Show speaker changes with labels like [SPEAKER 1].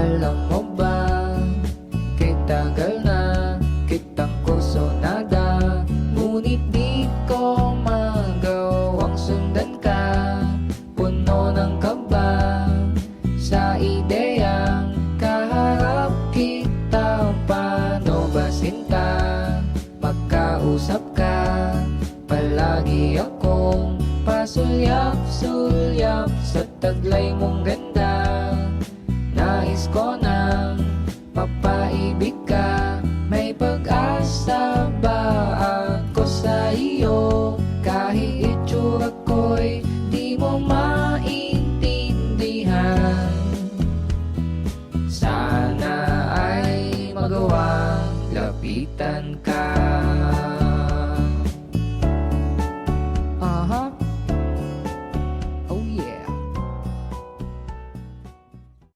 [SPEAKER 1] Alam mo ba, kay tagal na kitang kusonada, ngunit di ko magawang sundan ka. Puno ng kaba sa ideyang kaharap kita, paano ba sinta? Magkausap ka, palagi akong pasulyap-sulyap sa taglay mong ganda. Nais ko nang mapaibig ka, may pag-asa ba ako sa iyo?